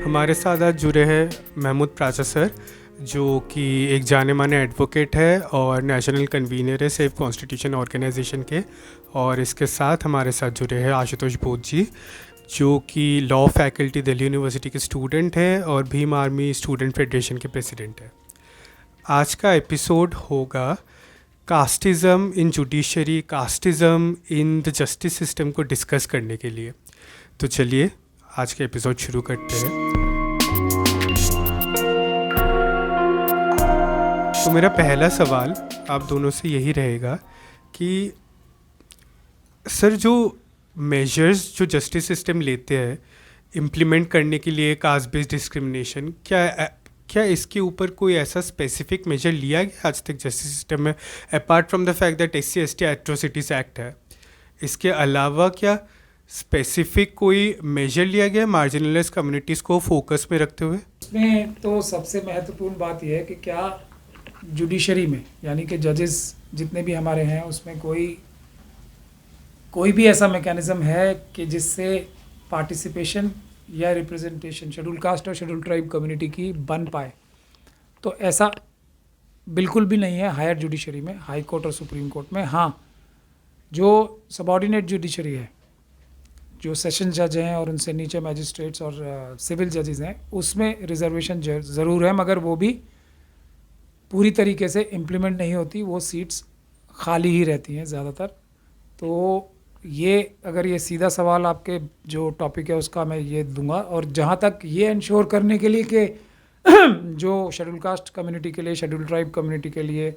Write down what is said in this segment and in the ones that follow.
हमारे साथ आज जुड़े हैं महमूद प्राचा सर, जो कि एक जाने माने एडवोकेट है और नेशनल कन्वीनर है सेफ कॉन्स्टिट्यूशन ऑर्गेनाइजेशन के। और इसके साथ हमारे साथ जुड़े हैं आशुतोष बोध जी, जो कि लॉ फैकल्टी दिल्ली यूनिवर्सिटी के स्टूडेंट हैं और भीम आर्मी स्टूडेंट फेडरेशन के प्रेसिडेंट हैं। आज का एपिसोड होगा casteism in judiciary, casteism in the justice system को डिस्कस करने के लिए। तो चलिए आज के एपिसोड शुरू करते हैं। तो मेरा पहला सवाल आप दोनों से यही रहेगा कि सर, जो मेजर्स जो जस्टिस सिस्टम लेते हैं इम्प्लीमेंट करने के लिए कास्ट बेस्ड डिस्क्रिमिनेशन, क्या इसके ऊपर कोई ऐसा स्पेसिफिक मेजर लिया गया आज तक जस्टिस सिस्टम में, apart from the fact that SC/ST atrocities act है? इसके अलावा क्या स्पेसिफिक कोई मेजर लिया गया मार्जिनलाइज कम्युनिटीज़ को फोकस में रखते हुए? इसमें तो सबसे महत्वपूर्ण बात यह है कि क्या जुडिशरी में, यानी कि जजेस जितने भी हमारे हैं, उसमें कोई भी ऐसा मैकेनिज़्म है कि जिससे पार्टिसिपेशन या रिप्रेजेंटेशन शेड्यूल कास्ट और शेड्यूल ट्राइब कम्युनिटी की बन पाए। तो ऐसा बिल्कुल भी नहीं है हायर जुडिशरी में, हाई कोर्ट और सुप्रीम कोर्ट में। हाँ, जो सबऑर्डिनेट जुडिशरी है, जो सेशन जज हैं और उनसे नीचे मैजिस्ट्रेट्स और सिविल जजेस हैं, उसमें रिजर्वेशन ज़रूर है, मगर वो भी पूरी तरीके से इम्प्लीमेंट नहीं होती। वो सीट्स खाली ही रहती हैं ज़्यादातर। तो ये, अगर ये सीधा सवाल आपके जो टॉपिक है उसका, मैं ये दूंगा। और जहाँ तक ये इंश्योर करने के लिए कि जो शेड्यूल कास्ट कम्युनिटी के लिए, शेड्यूल ट्राइब कम्युनिटी के लिए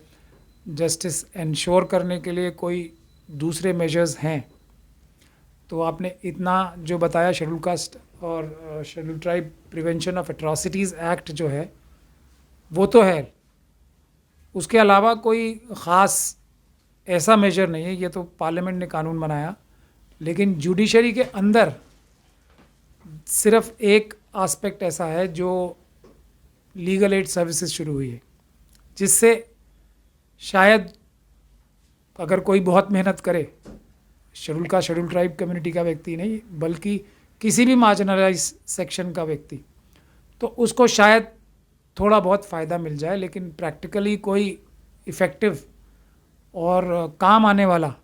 जस्टिस इंश्योर करने के लिए कोई दूसरे मेजर्स हैं, तो आपने इतना जो बताया, शेड्यूल कास्ट और schedule tribe prevention of atrocities act जो है वो तो है। उसके अलावा कोई ख़ास ऐसा मेजर नहीं है। ये तो पार्लियामेंट ने कानून बनाया, लेकिन जुडिशरी के अंदर सिर्फ एक एस्पेक्ट ऐसा है जो लीगल एड सर्विसेज शुरू हुई है, जिससे शायद अगर कोई बहुत मेहनत करे, शेड्यूल ट्राइब कम्युनिटी का व्यक्ति नहीं बल्कि किसी भी मार्जिनलाइज सेक्शन का व्यक्ति, तो उसको शायद थोड़ा बहुत फ़ायदा मिल जाए। लेकिन प्रैक्टिकली कोई इफ़ेक्टिव और काम आने वाला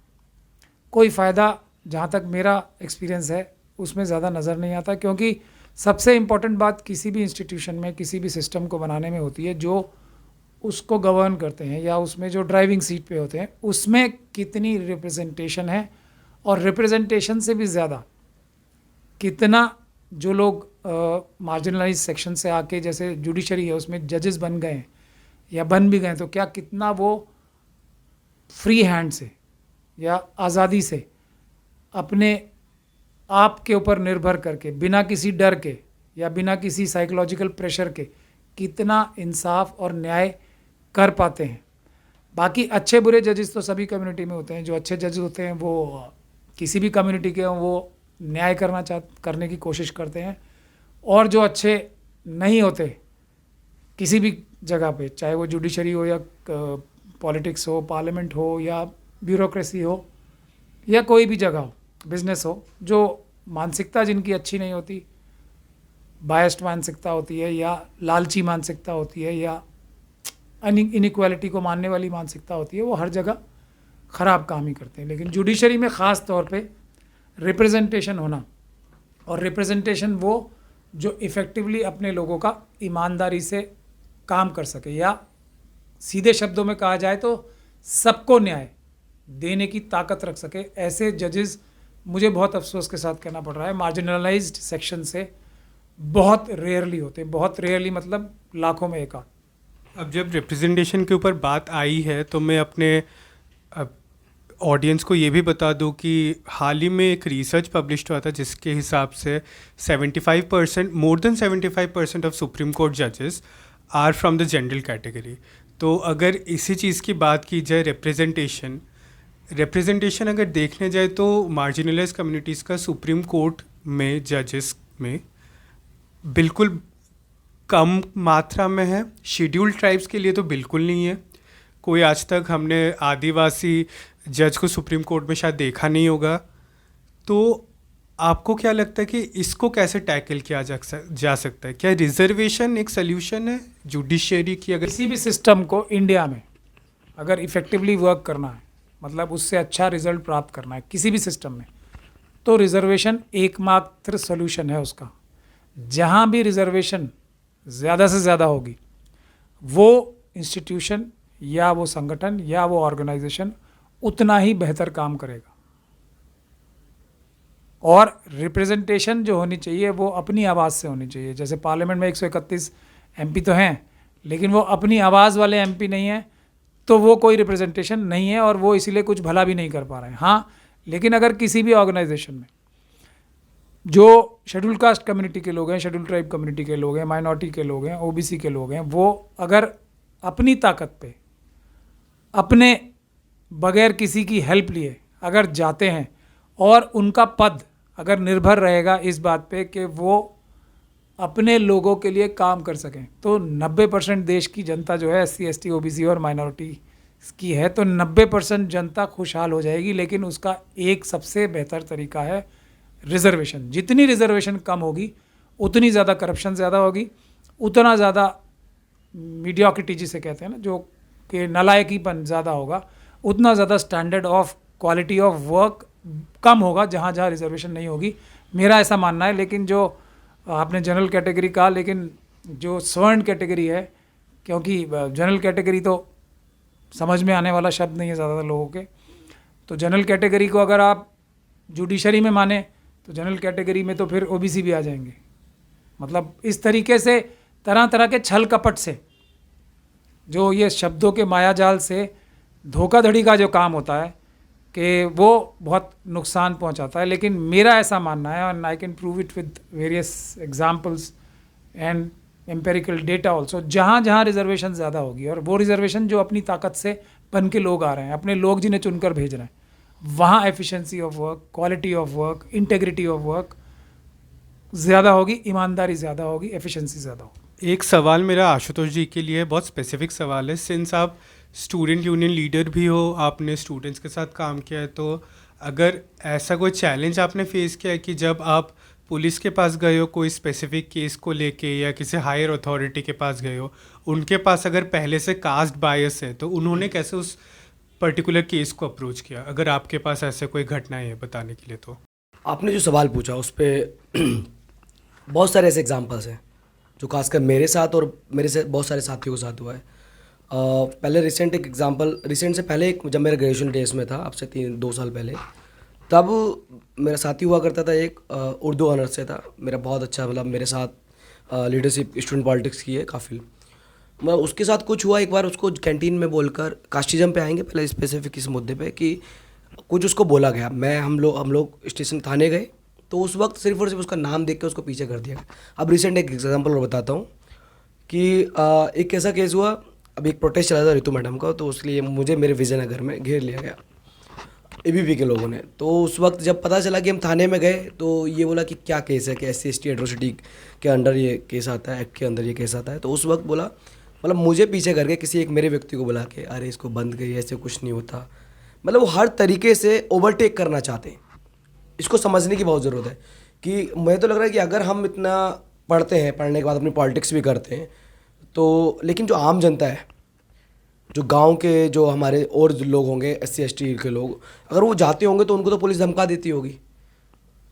कोई फ़ायदा, जहाँ तक मेरा एक्सपीरियंस है, उसमें ज़्यादा नज़र नहीं आता। क्योंकि सबसे इम्पॉर्टेंट बात किसी भी इंस्टीट्यूशन में, किसी भी सिस्टम को बनाने में होती है, जो उसको गवर्न करते हैं या उसमें जो ड्राइविंग सीट पे होते हैं, उसमें कितनी रिप्रेजेंटेशन है, और रिप्रेजेंटेशन से भी ज़्यादा कितना जो लोग मार्जिनलाइज सेक्शन से आके, जैसे जुडिशरी है उसमें जजेस बन गए हैं या बन भी गए, तो क्या कितना वो फ्री हैंड से या आज़ादी से अपने आप के ऊपर निर्भर करके, बिना किसी डर के या बिना किसी साइकोलॉजिकल प्रेशर के, कितना इंसाफ और न्याय कर पाते हैं। बाकी अच्छे बुरे जजेस तो सभी कम्युनिटी में होते हैं। जो अच्छे जज होते हैं वो किसी भी कम्युनिटी के हों, वो न्याय करने की कोशिश करते हैं। और जो अच्छे नहीं होते किसी भी जगह पे, चाहे वो जुडिशरी हो या पॉलिटिक्स हो, पार्लियामेंट हो या ब्यूरोक्रेसी हो या कोई भी जगह हो, बिजनेस हो, जो मानसिकता जिनकी अच्छी नहीं होती, बायस्ड मानसिकता होती है या लालची मानसिकता होती है या इनइक्वालिटी को मानने वाली मानसिकता होती है, वो हर जगह ख़राब काम ही करते हैं। लेकिन जुडिशरी में ख़ास तौर पे रिप्रेजेंटेशन होना, और रिप्रेजेंटेशन वो जो इफ़ेक्टिवली अपने लोगों का ईमानदारी से काम कर सके, या सीधे शब्दों में कहा जाए तो सबको न्याय देने की ताकत रख सके, ऐसे जजेस मुझे बहुत अफसोस के साथ कहना पड़ रहा है मार्जिनलाइज्ड सेक्शन से बहुत रेयरली होते हैं। बहुत रेयरली मतलब लाखों में एक आध। अब जब रिप्रेजेंटेशन के ऊपर बात आई है, तो मैं अपने ऑडियंस को ये भी बता दूं कि हाल ही में एक रिसर्च पब्लिश हुआ था, जिसके हिसाब से 75%, more than 75% of supreme court जजेस are from the general category. तो अगर इसी चीज़ की बात की जाए, रिप्रेजेंटेशन अगर देखने जाए, तो मार्जिनलाइज कम्युनिटीज़ का सुप्रीम कोर्ट में जजेस में बिल्कुल कम मात्रा में है। शेड्यूल ट्राइब्स के लिए तो बिल्कुल नहीं है। कोई आज तक हमने आदिवासी जज को सुप्रीम कोर्ट में शायद देखा नहीं होगा। तो आपको क्या लगता है कि इसको कैसे टैकल किया जा सकता है? क्या रिजर्वेशन एक सोल्यूशन है जुडिशरी की? अगर किसी भी सिस्टम को इंडिया में अगर इफेक्टिवली वर्क करना है, मतलब उससे अच्छा रिजल्ट प्राप्त करना है किसी भी सिस्टम में, तो रिजर्वेशन एकमात्र सोल्यूशन है उसका। जहाँ भी रिजर्वेशन ज़्यादा से ज़्यादा होगी, वो इंस्टीट्यूशन या वो संगठन या वो ऑर्गेनाइजेशन उतना ही बेहतर काम करेगा। और रिप्रेजेंटेशन जो होनी चाहिए वो अपनी आवाज़ से होनी चाहिए। जैसे पार्लियामेंट में 131 एमपी तो हैं, लेकिन वो अपनी आवाज़ वाले एमपी नहीं हैं, तो वो कोई रिप्रेजेंटेशन नहीं है और वो इसीलिए कुछ भला भी नहीं कर पा रहे हैं। हाँ, लेकिन अगर किसी भी ऑर्गेनाइजेशन में जो शेड्यूल कास्ट कम्युनिटी के लोग हैं, शेड्यूल ट्राइब कम्युनिटी के लोग हैं, माइनॉरिटी के लोग हैं, ओबीसी के लोग हैं, वो अगर अपनी ताकत पे अपने बगैर किसी की हेल्प लिए अगर जाते हैं और उनका पद अगर निर्भर रहेगा इस बात पे कि वो अपने लोगों के लिए काम कर सकें, तो 90% देश की जनता जो है SC ST OBC और माइनॉरिटी की है, तो 90% जनता खुशहाल हो जाएगी। लेकिन उसका एक सबसे बेहतर तरीका है रिजर्वेशन। जितनी रिजर्वेशन कम होगी उतनी ज़्यादा करप्शन ज़्यादा होगी, उतना ज़्यादा मीडियोक्रिटी जिसे कहते हैं ना, जो कि नालायकीपन ज़्यादा होगा, उतना ज़्यादा standard of quality of work कम होगा जहाँ जहाँ रिजर्वेशन नहीं होगी। मेरा ऐसा मानना है। लेकिन जो आपने जनरल कैटेगरी कहा, लेकिन जो स्वर्ण कैटेगरी है, क्योंकि जनरल कैटेगरी तो समझ में आने वाला शब्द नहीं है ज़्यादातर लोगों के, तो जनरल कैटेगरी को अगर आप जुडिशरी में माने तो जनरल कैटेगरी में तो फिर ओबीसी भी आ जाएंगे। मतलब इस तरीके से तरह तरह के छल कपट से, जो ये शब्दों के मायाजाल से धोखाधड़ी का जो काम होता है कि वो बहुत नुकसान पहुंचाता है। लेकिन मेरा ऐसा मानना है, और I can prove it with various examples and empirical data also, जहाँ जहाँ रिजर्वेशन ज़्यादा होगी और वो रिजर्वेशन जो अपनी ताकत से बन के लोग आ रहे हैं, अपने लोग जिन्हें चुनकर भेज रहे हैं, वहाँ efficiency of work, quality of work, integrity of work ज़्यादा होगी, ईमानदारी ज़्यादा होगी, एफिशिएंसी ज़्यादा होगी। एक सवाल मेरा आशुतोष जी के लिए बहुत स्पेसिफिक सवाल है। सिंस आप स्टूडेंट यूनियन लीडर भी हो, आपने स्टूडेंट्स के साथ काम किया है, तो अगर ऐसा कोई चैलेंज आपने फेस किया है कि जब आप पुलिस के पास गए हो कोई स्पेसिफिक केस को लेके, या किसी हायर अथॉरिटी के पास गए हो, उनके पास अगर पहले से कास्ट बायस है, तो उन्होंने कैसे उस पर्टिकुलर केस को अप्रोच किया? अगर आपके पास ऐसे कोई घटनाएं हैं बताने के लिए तो। आपने जो सवाल पूछा उस पर बहुत सारे ऐसे एग्जांपल्स हैं जो खासकर मेरे साथ और मेरे से बहुत सारे साथियों के साथ हुआ है। पहले रिसेंट एक एग्जांपल, रिसेंट से पहले जब मेरा ग्रेजुएशन डेज में था, अब से 2 साल पहले, तब मेरा साथी हुआ करता था, एक उर्दू ऑनर्स से था, मेरा बहुत अच्छा, मतलब मेरे साथ लीडरशिप स्टूडेंट पॉलिटिक्स की है काफ़ी। मतलब उसके साथ कुछ हुआ एक बार, उसको कैंटीन में बोलकर, कास्टिज्म पे आएंगे पहले स्पेसिफिक इस मुद्दे पे, कि कुछ उसको बोला गया। हम लोग स्टेशन थाने गए, तो उस वक्त सिर्फ और सिर्फ उसका नाम देख के उसको पीछे कर दिया गया। अब रिसेंट एक एग्जांपल और बताता हूँ कि एक ऐसा केस हुआ, अभी एक प्रोटेस्ट चला था रितु मैडम का, तो उसके मुझे मेरे विजयनगर में घेर लिया गया ABP के लोगों ने। तो उस वक्त जब पता चला कि हम थाने में गए, तो ये बोला कि क्या केस है, कि SC ST एट्रोसिटी के अंडर ये केस आता है, एक्ट के अंदर ये केस आता है। तो उस वक्त बोला, मतलब मुझे पीछे करके किसी एक मेरे व्यक्ति को बुला के, अरे इसको बंद करिए, ऐसे कुछ नहीं होता। मतलब वो हर तरीके से ओवरटेक करना चाहते हैं। इसको समझने की बहुत ज़रूरत है कि मुझे तो लग रहा है कि अगर हम इतना पढ़ते हैं, पढ़ने के बाद अपनी पॉलिटिक्स भी करते हैं, तो लेकिन जो आम जनता है, जो गांव के जो हमारे और जो लोग होंगे SC ST के लोग, अगर वो जाते होंगे तो उनको तो पुलिस धमका देती होगी।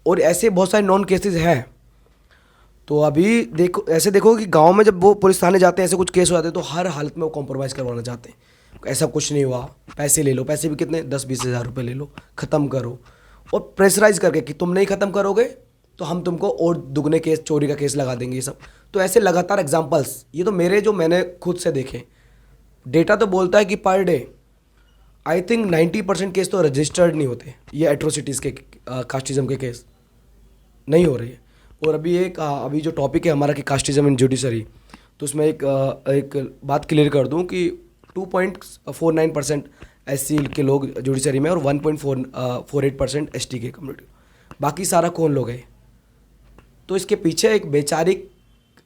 और ऐसे बहुत सारे नॉन केसेस हैं। तो अभी देखो, ऐसे देखो कि गांव में जब वो पुलिस थाने जाते हैं, ऐसे कुछ केस हो जाते हैं, तो हर हालत में वो कॉम्प्रोमाइज़ करवाना चाहते हैं। ऐसा कुछ नहीं हुआ, पैसे ले लो, पैसे भी कितने 10-20 हज़ार रुपये ले लो, ख़त्म करो। और प्रेशराइज करके कि तुम नहीं ख़त्म करोगे तो हम तुमको और दुगने केस, चोरी का केस लगा देंगे, ये सब। तो ऐसे लगातार एग्जाम्पल्स, ये तो मेरे जो मैंने खुद से देखे। डेटा तो बोलता है कि per day I think 90% case तो रजिस्टर्ड नहीं होते, ये एट्रोसिटीज़ के, कास्टिज्म के केस नहीं हो रही है। और अभी जो टॉपिक है हमारा कि कास्टिज्म इन जुडिशरी, तो उसमें एक बात क्लियर कर दूं कि 2.49% SC के लोग जुडिशरी में और 1.48% ST के कम्युनिटी, बाकी सारा कौन लोग हैं। तो इसके पीछे एक वैचारिक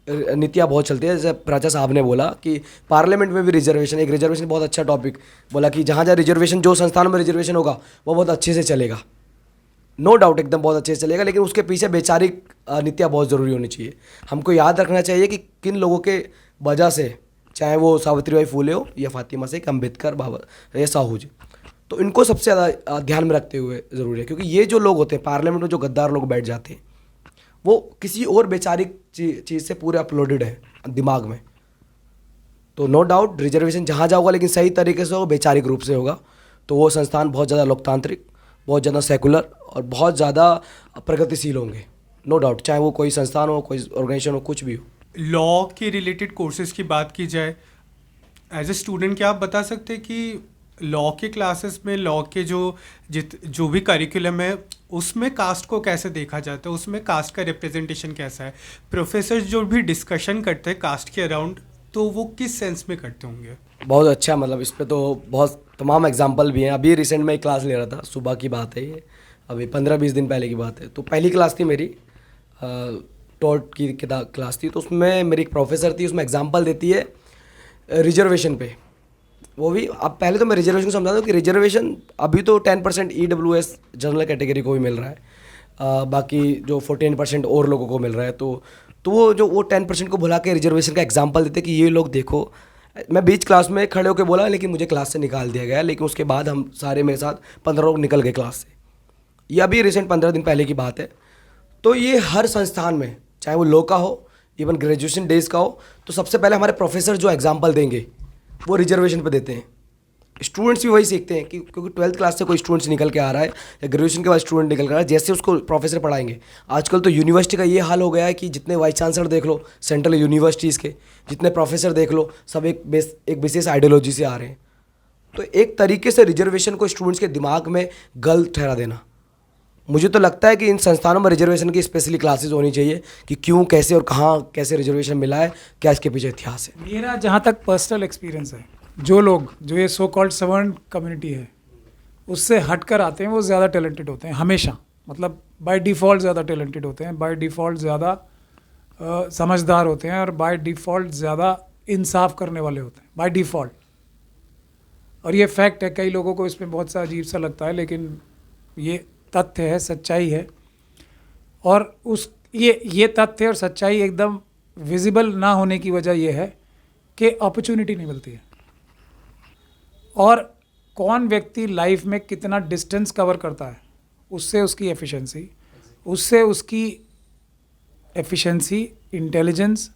नीतियाँ बहुत चलती है। जैसे प्राचा साहब ने बोला कि पार्लियामेंट में भी रिजर्वेशन बहुत अच्छा टॉपिक बोला कि जहाँ जहाँ रिजर्वेशन, जो संस्थानों में रिजर्वेशन होगा वो बहुत अच्छे से चलेगा। नो डाउट एकदम बहुत अच्छे से चलेगा, लेकिन उसके पीछे वैचारिक नीतियाँ बहुत ज़रूरी होनी चाहिए। हमको याद रखना चाहिए कि किन लोगों के वजह से, चाहे वो सावित्रीबाई फूले हो या फातिमा शेख, अम्बेडकर, बाबा या साहू जी, तो इनको सबसे ज़्यादा ध्यान में रखते हुए ज़रूरी है। क्योंकि ये जो लोग होते हैं पार्लियामेंट में, जो गद्दार लोग बैठ जाते हैं, वो किसी और वैचारिक चीज़ से पूरे अपलोडेड है दिमाग में। तो नो डाउट रिजर्वेशन जहाँ जाओगा, लेकिन सही तरीके से होगा, वैचारिक रूप से होगा, तो वो संस्थान बहुत ज़्यादा लोकतांत्रिक, बहुत ज़्यादा सेकुलर और बहुत ज़्यादा प्रगतिशील होंगे। नो डाउट, चाहे वो कोई संस्थान हो, कोई ऑर्गेनाइजेशन हो, कुछ भी हो। लॉ के रिलेटेड कोर्सेज की बात की जाए, एज ए स्टूडेंट क्या आप बता सकते हैं कि लॉ के क्लासेस में लॉ के जो भी करिकुलम है उसमें कास्ट को कैसे देखा जाता है, उसमें कास्ट का रिप्रेजेंटेशन कैसा है? प्रोफेसर जो भी डिस्कशन करते हैं कास्ट के अराउंड, तो वो किस सेंस में करते होंगे? बहुत अच्छा, मतलब इस पे तो बहुत तमाम एग्जांपल भी हैं। अभी रिसेंट में एक क्लास ले रहा था, सुबह की बात है ये, अभी 15-20 दिन पहले की बात है। तो पहली क्लास थी मेरी, टॉट की किताब क्लास थी, तो उसमें मेरी एक प्रोफेसर थी, उसमें एग्जांपल देती है रिजर्वेशन पे। वो भी, अब पहले तो मैं रिजर्वेशन को समझा दूँ कि रिजर्वेशन अभी तो 10% EWS जनरल कैटेगरी को भी मिल रहा है, बाकी जो 14% और लोगों को मिल रहा है। तो वो 10% को भुला के रिजर्वेशन का एग्जांपल देते कि ये लोग देखो। मैं बीच क्लास में खड़े होकर बोला, लेकिन मुझे क्लास से निकाल दिया गया। लेकिन उसके बाद हम सारे, मेरे साथ 15 लोग निकल गए क्लास से। ये अभी रिसेंट 15 दिन पहले की बात है। तो ये हर संस्थान में, चाहे वो लॉ का हो, इवन ग्रेजुएशन डेज का हो, तो सबसे पहले हमारे प्रोफेसर जो एग्जाम्पल देंगे वो रिजर्वेशन पे देते हैं। स्टूडेंट्स भी वही सीखते हैं कि क्योंकि 12th क्लास से कोई स्टूडेंट्स निकल के आ रहा है या ग्रेजुएशन के बाद स्टूडेंट निकल कर आ रहा है, जैसे उसको प्रोफेसर पढ़ाएंगे। आजकल तो यूनिवर्सिटी का ये हाल हो गया है कि जितने वाइस चांसलर देख लो सेंट्रल यूनिवर्सिटीज़ के, जितने प्रोफेसर देख लो, सब एक विशेष आइडियोलॉजी से आ रहे हैं। तो एक तरीके से रिजर्वेशन को स्टूडेंट्स के दिमाग में गलत ठहरा देना। मुझे तो लगता है कि इन संस्थानों में रिजर्वेशन की स्पेशली क्लासेस होनी चाहिए कि क्यों, कैसे और कहाँ कैसे रिजर्वेशन मिला है, क्या इसके पीछे इतिहास है। मेरा जहाँ तक पर्सनल एक्सपीरियंस है, जो ये सो कॉल्ड सवर्ण कम्युनिटी है, उससे हटकर आते हैं वो ज़्यादा टैलेंटेड होते हैं हमेशा। मतलब बाय डिफ़ॉल्ट ज़्यादा टैलेंटेड होते हैं, बाय डिफ़ॉल्ट ज़्यादा समझदार होते हैं, और बाय डिफ़ॉल्ट ज़्यादा इंसाफ करने वाले होते हैं, बाय डिफ़ॉल्ट। और ये फैक्ट है, कई लोगों को इसमें बहुत सा अजीब सा लगता है, लेकिन ये तथ्य है, सच्चाई है। और ये तथ्य और सच्चाई एकदम विजिबल ना होने की वजह यह है कि अपॉर्चुनिटी नहीं मिलती है। और कौन व्यक्ति लाइफ में कितना डिस्टेंस कवर करता है, उससे उसकी एफिशिएंसी, इंटेलिजेंस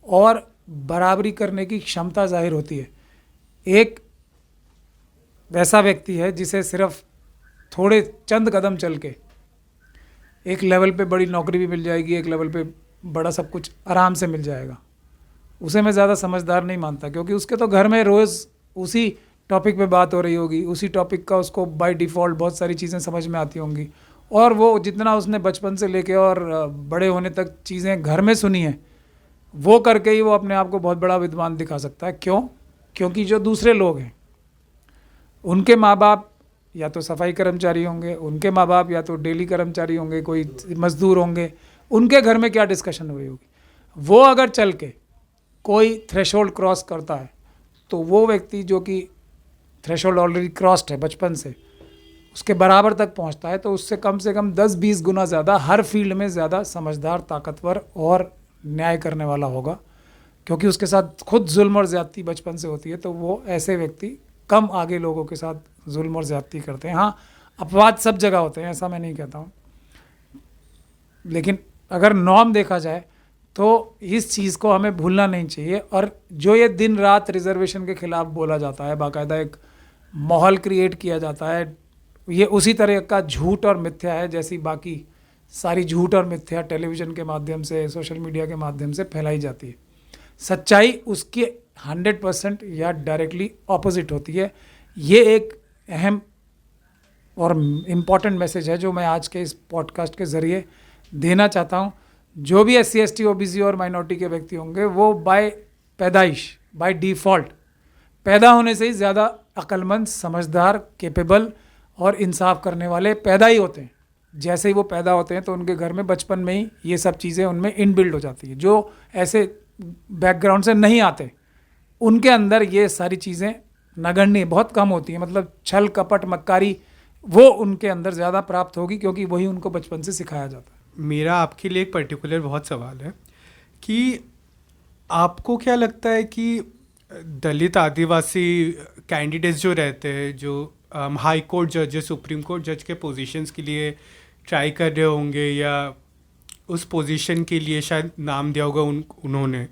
और बराबरी करने की क्षमता जाहिर होती है। एक वैसा व्यक्ति है जिसे सिर्फ थोड़े चंद कदम चल के एक लेवल पे बड़ी नौकरी भी मिल जाएगी, एक लेवल पे बड़ा सब कुछ आराम से मिल जाएगा, उसे मैं ज़्यादा समझदार नहीं मानता। क्योंकि उसके तो घर में रोज़ उसी टॉपिक पे बात हो रही होगी, उसी टॉपिक का उसको बाय डिफ़ॉल्ट बहुत सारी चीज़ें समझ में आती होंगी, और वो जितना उसने बचपन से लेके और बड़े होने तक चीज़ें घर में सुनी हैं, वो करके ही वो अपने आप को बहुत बड़ा विद्वान दिखा सकता है। क्यों? क्योंकि जो दूसरे लोग हैं, उनके माँ बाप या तो सफाई कर्मचारी होंगे, उनके माँ बाप या तो डेली कर्मचारी होंगे, कोई मजदूर होंगे, उनके घर में क्या डिस्कशन हो रही होगी। वो अगर चल के कोई थ्रेशोल्ड क्रॉस करता है, तो वो व्यक्ति जो कि थ्रेशोल्ड ऑलरेडी क्रॉस्ड है बचपन से, उसके बराबर तक पहुंचता है, तो उससे कम से कम 10-20 गुना ज़्यादा हर फील्ड में ज़्यादा समझदार, ताकतवर और न्याय करने वाला होगा। क्योंकि उसके साथ खुद जुल्म और ज़्यादती बचपन से होती है, तो वो ऐसे व्यक्ति कम आगे लोगों के साथ जुल्म और ज़्यादती करते हैं। हाँ, अपवाद सब जगह होते हैं, ऐसा मैं नहीं कहता हूँ, लेकिन अगर नॉर्म देखा जाए तो इस चीज़ को हमें भूलना नहीं चाहिए। और जो ये दिन रात रिजर्वेशन के ख़िलाफ़ बोला जाता है, बाकायदा एक माहौल क्रिएट किया जाता है, ये उसी तरह का झूठ और मिथ्या है जैसी बाकी सारी झूठ और मिथ्या टेलीविज़न के माध्यम से, सोशल मीडिया के माध्यम से फैलाई जाती है। सच्चाई उसकी 100% या डायरेक्टली ऑपोजिट होती है। ये एक अहम और इम्पॉर्टेंट मैसेज है जो मैं आज के इस पॉडकास्ट के ज़रिए देना चाहता हूँ। जो भी SC ST OBC और माइनॉरिटी के व्यक्ति होंगे, वो बाय पैदाइश, बाय डिफ़ॉल्ट पैदा होने से ही ज़्यादा अक्लमंद, समझदार, कैपेबल और इंसाफ करने वाले पैदा ही होते हैं। जैसे ही वो पैदा होते हैं तो उनके घर में बचपन में ही ये सब चीज़ें उनमें इनबिल्ड हो जाती है। जो ऐसे बैकग्राउंड से नहीं आते, उनके अंदर ये सारी चीज़ें नगण्य बहुत कम होती हैं। मतलब छल कपट मक्कारी वो उनके अंदर ज़्यादा प्राप्त होगी, क्योंकि वही उनको बचपन से सिखाया जाता है। मेरा आपके लिए एक पर्टिकुलर बहुत सवाल है कि आपको क्या लगता है कि दलित आदिवासी कैंडिडेट्स जो रहते हैं, जो हाई कोर्ट जज, सुप्रीम कोर्ट जज के पोजीशंस के लिए ट्राई कर रहे होंगे या उस पोजीशन के लिए शायद नाम दिया होगा उन्होंने,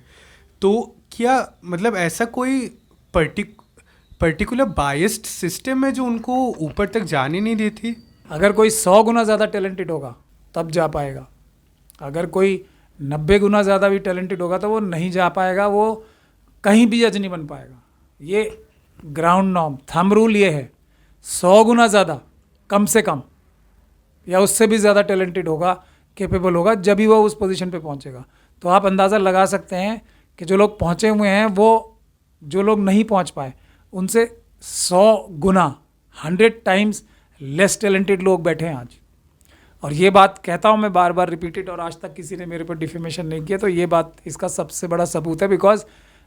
तो क्या मतलब ऐसा कोई पर्टिकुलर बायस्ड सिस्टम है जो उनको ऊपर तक जाने नहीं देती? अगर कोई 100 गुना ज़्यादा टैलेंटेड होगा तब जा पाएगा, अगर कोई 90 गुना ज़्यादा भी टैलेंटेड होगा तो वो नहीं जा पाएगा, वो कहीं भी जज नहीं बन पाएगा। ये ग्राउंड नॉर्म, थंब रूल ये है, 100 गुना ज़्यादा कम से कम या उससे भी ज़्यादा टैलेंटेड होगा, कैपेबल होगा, जब भी वो उस पोजीशन पे पहुंचेगा। तो आप अंदाज़ा लगा सकते हैं कि जो लोग पहुंचे हुए हैं, वो जो लोग नहीं पहुंच पाए उनसे 100 गुना 100 टाइम्स लेस टैलेंटेड लोग बैठे हैं आज। और ये बात कहता हूँ मैं बार बार रिपीटेड, और आज तक किसी ने मेरे पर डिफेमेशन नहीं किया, तो ये बात इसका सबसे बड़ा सबूत है। Because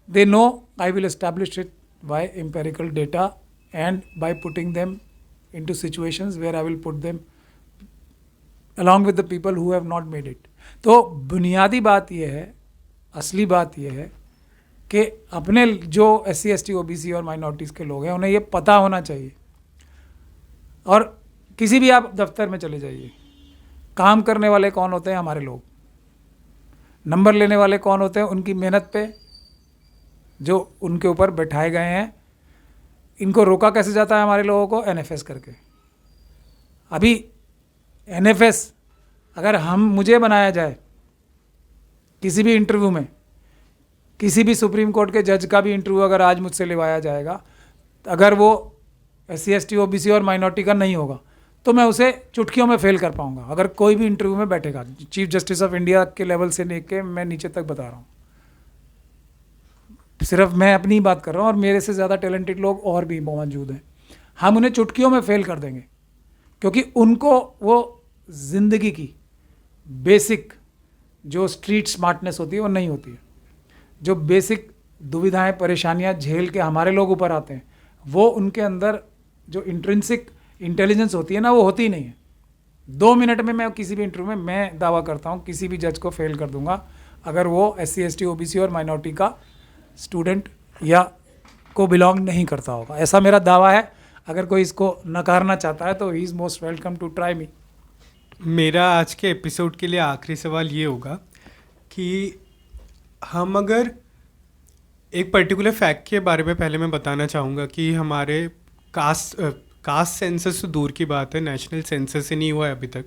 they know I will establish it by empirical data and by putting them into situations where I will put them along with the people who have not made it. तो बुनियादी बात यह है, असली बात यह है कि अपने जो SC ST OBC और माइनॉरिटीज़ के लोग हैं उन्हें ये पता होना चाहिए। और किसी भी आप दफ्तर में चले जाइए, काम करने वाले कौन होते हैं? हमारे लोग। नंबर लेने वाले कौन होते हैं? उनकी मेहनत पे जो उनके ऊपर बैठाए गए हैं। इनको रोका कैसे जाता है हमारे लोगों को? NFS करके। अभी NFS अगर मुझे बनाया जाए किसी भी इंटरव्यू में, किसी भी सुप्रीम कोर्ट के जज का भी इंटरव्यू अगर आज मुझसे लिवाया जाएगा, अगर वो SC ST OBC और माइनॉरिटी का नहीं होगा तो मैं उसे चुटकियों में फेल कर पाऊंगा। अगर कोई भी इंटरव्यू में बैठेगा, चीफ जस्टिस ऑफ इंडिया के लेवल से लेके मैं नीचे तक बता रहा हूँ, सिर्फ मैं अपनी बात कर रहा हूँ, और मेरे से ज़्यादा टैलेंटेड लोग और भी मौजूद हैं। हम उन्हें चुटकियों में फेल कर देंगे, क्योंकि उनको वो ज़िंदगी की बेसिक जो स्ट्रीट स्मार्टनेस होती है वो नहीं होती है। जो बेसिक दुविधाएं, परेशानियां झेल के हमारे लोग ऊपर आते हैं, वो उनके अंदर जो इंट्रिंसिक इंटेलिजेंस होती है ना, वो होती ही नहीं है। 2 मिनट में मैं किसी भी इंटरव्यू में मैं दावा करता हूँ किसी भी जज को फेल कर दूंगा, अगर वो SC ST OBC और माइनॉरिटी का स्टूडेंट या को बिलोंग नहीं करता होगा। ऐसा मेरा दावा है। अगर कोई इसको नकारना चाहता है तो he is most welcome to try me. मेरा आज के एपिसोड के लिए आखिरी सवाल ये होगा कि हम अगर एक पर्टिकुलर फैक्ट के बारे में पहले मैं बताना चाहूँगा कि हमारे कास्ट सेंसस तो दूर की बात है, नेशनल सेंसस ही नहीं हुआ है अभी तक,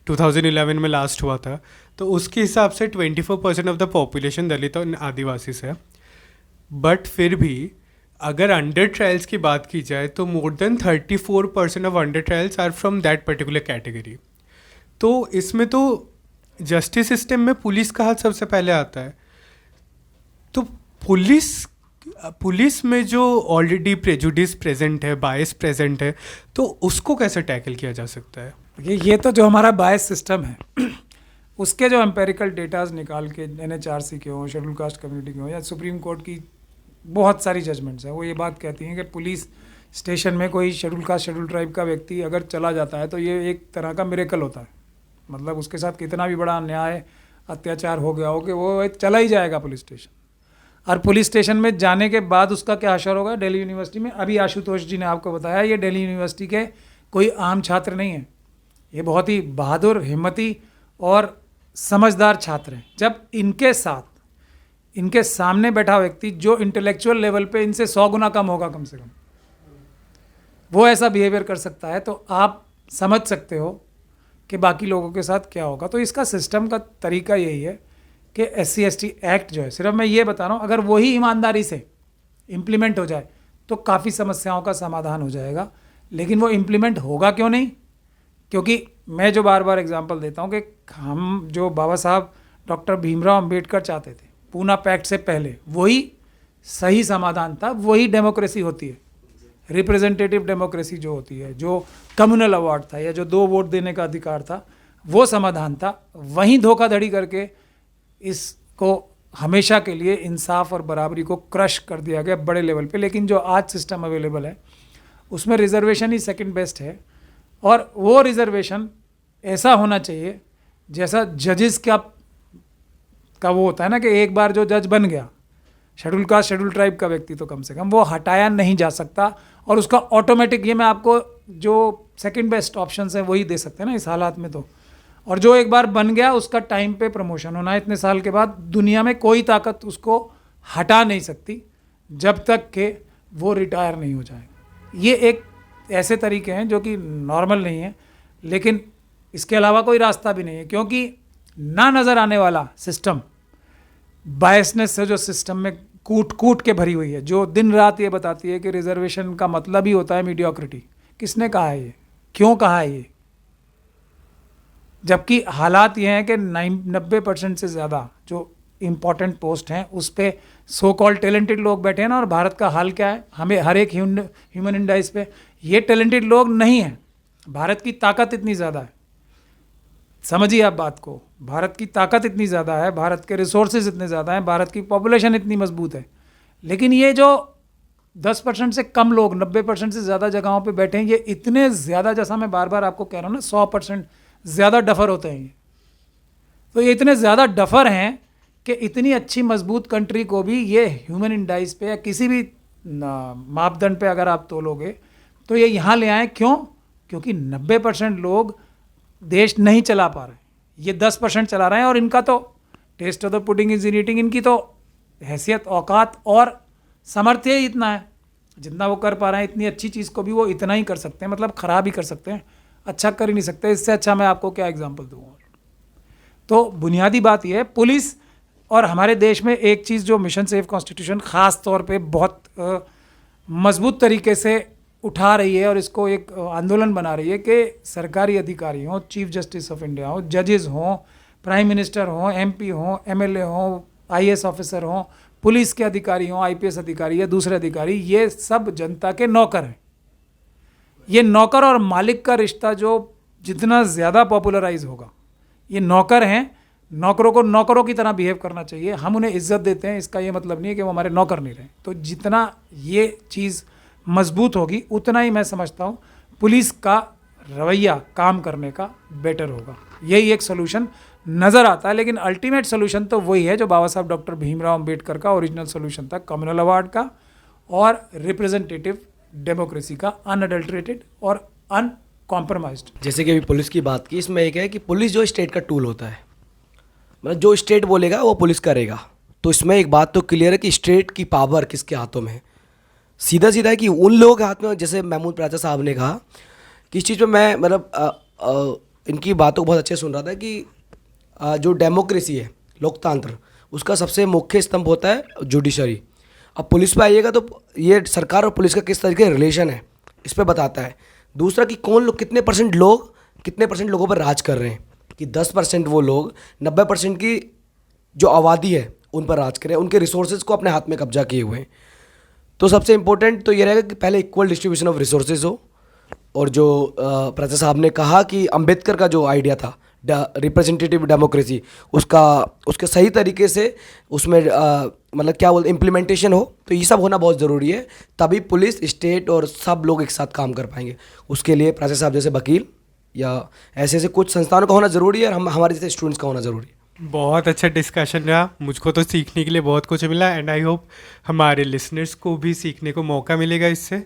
2011 में लास्ट हुआ था, तो उसके हिसाब से 24% ऑफ द पॉपुलेशन दलित और आदिवासी से है। बट फिर भी अगर अंडर ट्रायल्स की बात की जाए तो more than 34% of under trials are from that particular category. तो इसमें तो जस्टिस सिस्टम में पुलिस का हाथ सबसे पहले आता है। तो पुलिस में जो ऑलरेडी प्रेजुडिस प्रेजेंट है, बायस प्रेजेंट है, तो उसको कैसे टैकल किया जा सकता है? ये तो जो हमारा बायस सिस्टम है उसके जो एम्पेरिकल डेटाज निकाल के NHRC के हों, शेड्यूल कास्ट कम्युनिटी के हों, या सुप्रीम कोर्ट की बहुत सारी जजमेंट्स हैं, वो ये बात कहती हैं कि पुलिस स्टेशन में कोई शेड्यूल कास्ट शेड्यूल ट्राइब का व्यक्ति अगर चला जाता है तो ये एक तरह का मिरेकल होता है। मतलब उसके साथ कितना भी बड़ा अन्याय अत्याचार हो गया हो कि वो चला ही जाएगा पुलिस स्टेशन। और पुलिस स्टेशन में जाने के बाद उसका क्या असर होगा? दिल्ली यूनिवर्सिटी में अभी आशुतोष जी ने आपको बताया, ये दिल्ली यूनिवर्सिटी के कोई आम छात्र नहीं है, ये बहुत ही बहादुर, हिम्मती और समझदार छात्र हैं। जब इनके सामने बैठा व्यक्ति जो इंटेलेक्चुअल लेवल पे इनसे 100 गुना कम होगा कम से कम, वो ऐसा बिहेवियर कर सकता है, तो आप समझ सकते हो कि बाकी लोगों के साथ क्या होगा। तो इसका सिस्टम का तरीका यही है कि SC ST एक्ट जो है, सिर्फ मैं ये बता रहा हूँ, अगर वही ईमानदारी से इम्प्लीमेंट हो जाए तो काफ़ी समस्याओं का समाधान हो जाएगा। लेकिन वो इम्प्लीमेंट होगा क्यों नहीं? क्योंकि मैं जो बार बार एग्जांपल देता हूँ कि हम जो बाबा साहब डॉक्टर भीमराव अंबेडकर चाहते थे पूना पैक्ट से पहले, वही सही समाधान था, वही डेमोक्रेसी होती है, रिप्रेजेंटेटिव डेमोक्रेसी जो होती है, जो कम्युनल अवार्ड था या जो 2 वोट देने का अधिकार था, वो समाधान था। वहीं धोखाधड़ी करके इसको हमेशा के लिए इंसाफ और बराबरी को क्रश कर दिया गया बड़े लेवल पे। लेकिन जो आज सिस्टम अवेलेबल है उसमें रिजर्वेशन ही सेकंड बेस्ट है। और वो रिजर्वेशन ऐसा होना चाहिए जैसा जजेस का वो होता है ना, कि एक बार जो जज बन गया शेड्यूल कास्ट शेड्यूल ट्राइब का व्यक्ति, तो कम से कम वो हटाया नहीं जा सकता, और उसका ऑटोमेटिक, ये मैं आपको जो सेकंड बेस्ट ऑप्शन है वही दे सकते हैं ना इस हालात में तो। और जो एक बार बन गया उसका टाइम पे प्रमोशन होना है इतने साल के बाद। दुनिया में कोई ताकत उसको हटा नहीं सकती जब तक कि वो रिटायर नहीं हो जाए। ये एक ऐसे तरीके हैं जो कि नॉर्मल नहीं है, लेकिन इसके अलावा कोई रास्ता भी नहीं है, क्योंकि ना नज़र आने वाला सिस्टम, बायसनेस से जो सिस्टम में कूट कूट के भरी हुई है, जो दिन रात ये बताती है कि रिजर्वेशन का मतलब ही होता है मीडियोक्रिटी। किसने कहा है ये? क्यों कहा है ये? जबकि हालात ये हैं कि 90% से ज़्यादा जो इम्पॉर्टेंट पोस्ट हैं उस पर सो कॉल टैलेंटेड लोग बैठे हैं ना, और भारत का हाल क्या है? हमें हर एक ह्यूमन इंडाइस पे ये टैलेंटेड लोग नहीं हैं। भारत की ताकत इतनी ज़्यादा है, समझिए आप बात को, भारत की ताकत इतनी ज़्यादा है, भारत के रिसोर्सेज इतने ज़्यादा हैं, भारत की पॉपुलेशन इतनी मजबूत है, लेकिन ये जो 10% से कम लोग 90% से ज़्यादा जगहों पे बैठे हैं, ये इतने ज़्यादा, जैसा मैं बार बार आपको कह रहा हूँ ना, 100% ज़्यादा डफर होते हैं ये। तो ये इतने ज़्यादा डफर हैं कि इतनी अच्छी मजबूत कंट्री को भी ये ह्यूमन इंडाइस पे या किसी भी मापदंड पे अगर आप तोलोगे तो ये यहाँ ले आए। क्यों? क्योंकि 90% लोग देश नहीं चला पा रहे, ये 10% चला रहे हैं, और इनका तो test of the pudding is in eating, इनकी तो हैसियत, औकात और सामर्थ्य ही इतना है, जितना वो कर पा रहे हैं। इतनी अच्छी चीज़ को भी वो इतना ही कर सकते हैं, मतलब ख़राब ही कर सकते हैं, अच्छा कर ही नहीं सकते। इससे अच्छा मैं आपको क्या एग्जांपल दूँ? तो बुनियादी बात यह है, पुलिस और हमारे देश में एक चीज़ जो मिशन सेफ कॉन्स्टिट्यूशन ख़ास तौर पे बहुत मजबूत तरीके से उठा रही है और इसको एक आंदोलन बना रही है कि सरकारी अधिकारी हों, चीफ जस्टिस ऑफ इंडिया हों, जजेस हों, प्राइम मिनिस्टर हों, एमपी हों, एमएलए हों, आईएएस ऑफिसर हों, पुलिस के अधिकारी हों, आईपीएस अधिकारी या दूसरे अधिकारी, ये सब जनता के नौकर हैं। ये नौकर और मालिक का रिश्ता जो जितना ज़्यादा पॉपुलराइज होगा, ये नौकर हैं, नौकरों को नौकरों की तरह बिहेव करना चाहिए। हम उन्हें इज्जत देते हैं, इसका ये मतलब नहीं है कि वो हमारे नौकर नहीं रहे। तो जितना ये चीज़ मजबूत होगी उतना ही मैं समझता हूँ पुलिस का रवैया काम करने का बेटर होगा। यही एक सोल्यूशन नज़र आता है, लेकिन अल्टीमेट सोल्यूशन तो वही है जो बाबा साहब डॉक्टर भीमराव अम्बेडकर का ओरिजिनल सोल्यूशन था, कम्युनल अवार्ड का और रिप्रेजेंटेटिव डेमोक्रेसी का, अनअडल्ट्रेटेड और अनकॉम्प्रोमाइज्ड। जैसे कि अभी पुलिस की बात की, इसमें एक है कि पुलिस जो स्टेट का टूल होता है, मतलब जो स्टेट बोलेगा वो पुलिस करेगा। तो इसमें एक बात तो क्लियर है कि स्टेट की पावर किसके हाथों में है। सीधा सीधा है कि उन लोगों के हाथ में, जैसे महमूद प्राचा साहब ने कहा कि इस चीज़ पे मैं मतलब इनकी बातों को बहुत अच्छे से सुन रहा था कि जो डेमोक्रेसी है, लोकतंत्र, उसका सबसे मुख्य स्तंभ होता है जुडिशरी। अब पुलिस पे आइएगा तो ये सरकार और पुलिस का किस तरीके का रिलेशन है इस पर बताता है। दूसरा कि कौन लोग, कितने परसेंट लोगों पर राज कर रहे हैं, कि 10% वो लोग 90% की जो आबादी है उन पर राज करें, उनके रिसोर्सेज को अपने हाथ में कब्जा किए हुए हैं। तो सबसे इम्पोर्टेंट तो ये रहेगा कि पहले इक्वल डिस्ट्रीब्यूशन ऑफ रिसोर्सेज हो, और जो प्राचा साहब ने कहा कि अंबेडकर का जो आइडिया था रिप्रेजेंटेटिव डेमोक्रेसी, उसके सही तरीके से उसमें मतलब क्या बोलते इम्प्लीमेंटेशन हो, तो ये सब होना बहुत ज़रूरी है। तभी पुलिस, स्टेट और सब लोग एक साथ काम कर पाएंगे। उसके लिए प्राचा साहब जैसे वकील या ऐसे कुछ संस्थानों का होना ज़रूरी है, और हमारे जैसे स्टूडेंट्स का होना ज़रूरी है। बहुत अच्छा डिस्कशन रहा, मुझको तो सीखने के लिए बहुत कुछ मिला, एंड आई होप हमारे लिसनर्स को भी सीखने को मौका मिलेगा इससे।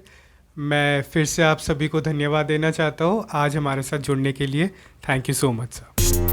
मैं फिर से आप सभी को धन्यवाद देना चाहता हूँ आज हमारे साथ जुड़ने के लिए। Thank you so much sir.